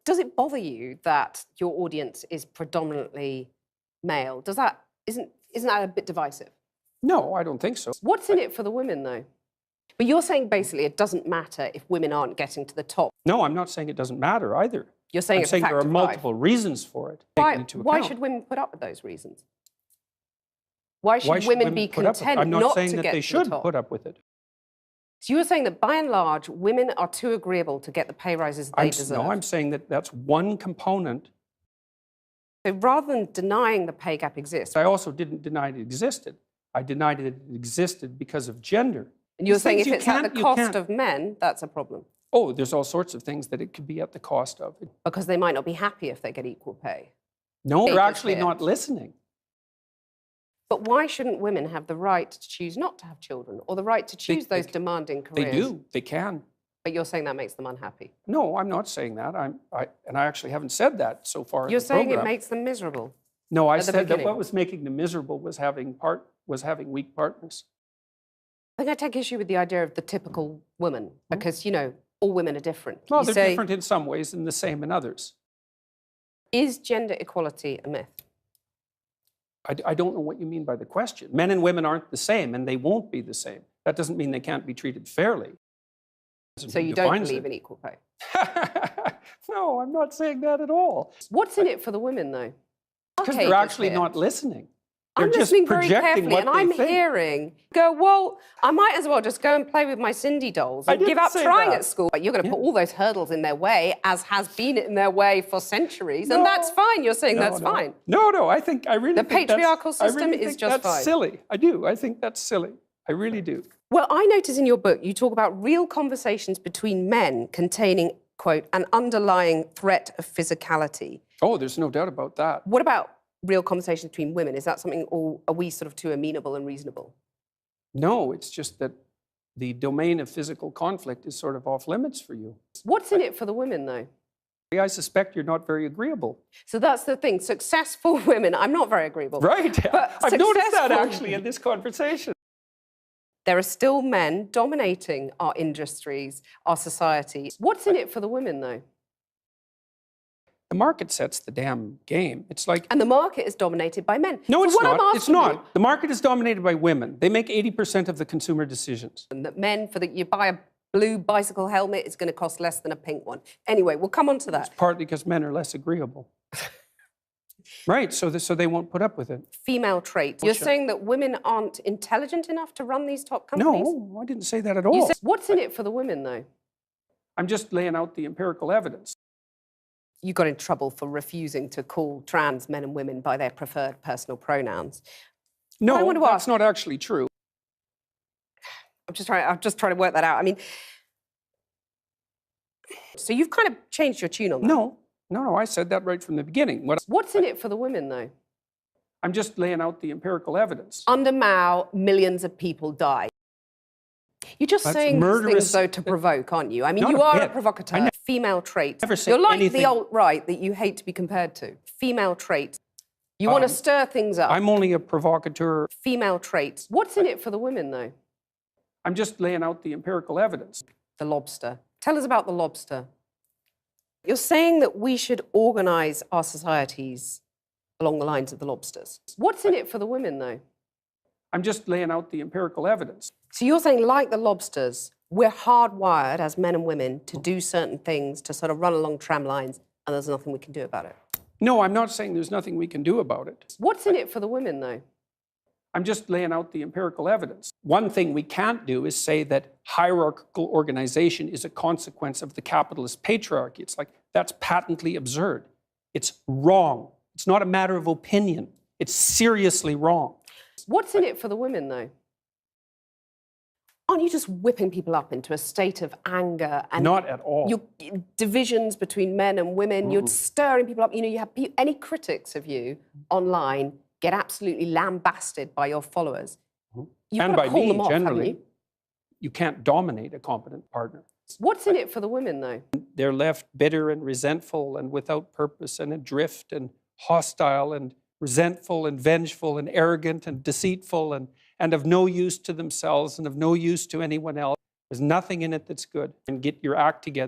Does it bother you that your audience is predominantly male? Isn't that a bit divisive? No, I don't think so. What's in it for the women, though? But you're saying basically it doesn't matter if women aren't getting to the top. No, I'm not saying it doesn't matter either. You're saying it's a fact there are of multiple reasons for it. Why should women put up with those reasons? Why should women be content I'm not not saying to that get they to the should top? put up with it. So you're saying that by and large, women are too agreeable to get the pay rises they deserve? No, I'm saying that that's one component. So rather than denying the pay gap exists... I also didn't deny it existed. I denied it existed because of gender. And you're saying if it's at the cost of men, that's a problem? Oh, there's all sorts of things that it could be at the cost of. Because they might not be happy if they get equal pay. No, they're actually not listening. But why shouldn't women have the right to choose not to have children or the right to choose those demanding careers? They do. They can. But you're saying that makes them unhappy? No, I'm not saying that. And I actually haven't said that so far. You're saying it makes them miserable? No, I said that what was making them miserable was having weak partners. I think I take issue with the idea of the typical woman because, you know, all women are different. Well, they're different in some ways and the same in others. Is gender equality a myth? I don't know what you mean by the question. Men and women aren't the same, and they won't be the same. That doesn't mean they can't be treated fairly. So you don't believe in equal pay? No, I'm not saying that at all. What's in it for the women, though? Because they're actually not listening. I'm listening very carefully, and I'm hearing, well, I might as well just go and play with my Cindy dolls and give up trying at school. You're going to put all those hurdles in their way, as has been in their way for centuries, and that's fine. You're saying that's fine. No, I really the patriarchal system is just fine. That's silly. I do. I think that's silly. I really do. Well, I notice in your book you talk about real conversations between men containing, quote, an underlying threat of physicality. Oh, there's no doubt about that. What about real conversations between women? Is that something, or are we sort of too amenable and reasonable? No, it's just that the domain of physical conflict is sort of off limits for you. What's in it for the women, though? I suspect you're not very agreeable. So that's the thing. Successful women, I'm not very agreeable. Right. But I've noticed that actually in this conversation. There are still men dominating our industries, our society. What's in it for the women, though? The market sets the damn game. It's like... And the market is dominated by men. No, it's not. It's not. The market is dominated by women. They make 80% of the consumer decisions. And that men, you buy a blue bicycle helmet, it's going to cost less than a pink one. Anyway, we'll come on to that. It's partly because men are less agreeable. Right, so they won't put up with it. Female traits. You're saying that women aren't intelligent enough to run these top companies? No, I didn't say that at all. You said, what's in it for the women, though? I'm just laying out the empirical evidence. You got in trouble for refusing to call trans men and women by their preferred personal pronouns. No, that's not actually true. I'm just trying to work that out. I mean, so you've kind of changed your tune on that. No, I said that right from the beginning. What's in it for the women, though? I'm just laying out the empirical evidence. Under Mao, millions of people died. You're just saying these things, though, to provoke, aren't you? I mean, you are a provocateur. Female traits. You're like the alt-right that you hate to be compared to. Female traits. You want to stir things up. I'm only a provocateur. Female traits. What's in it for the women, though? I'm just laying out the empirical evidence. The lobster. Tell us about the lobster. You're saying that we should organise our societies along the lines of the lobsters. What's in it for the women, though? I'm just laying out the empirical evidence. So you're saying, like the lobsters, we're hardwired as men and women to do certain things, to sort of run along tram lines, and there's nothing we can do about it? No, I'm not saying there's nothing we can do about it. What's in it for the women, though? I'm just laying out the empirical evidence. One thing we can't do is say that hierarchical organization is a consequence of the capitalist patriarchy. It's like, that's patently absurd. It's wrong. It's not a matter of opinion. It's seriously wrong. What's in it for the women, though? Aren't you just whipping people up into a state of anger? And not at all. Divisions between men and women, you're stirring people up. You know, you have any critics of you online get absolutely lambasted by your followers. And by me, generally. You can't dominate a competent partner. What's in it for the women, though? They're left bitter and resentful and without purpose and adrift and hostile and resentful and vengeful and arrogant and deceitful and of no use to themselves and of no use to anyone else. There's nothing in it that's good. And get your act together.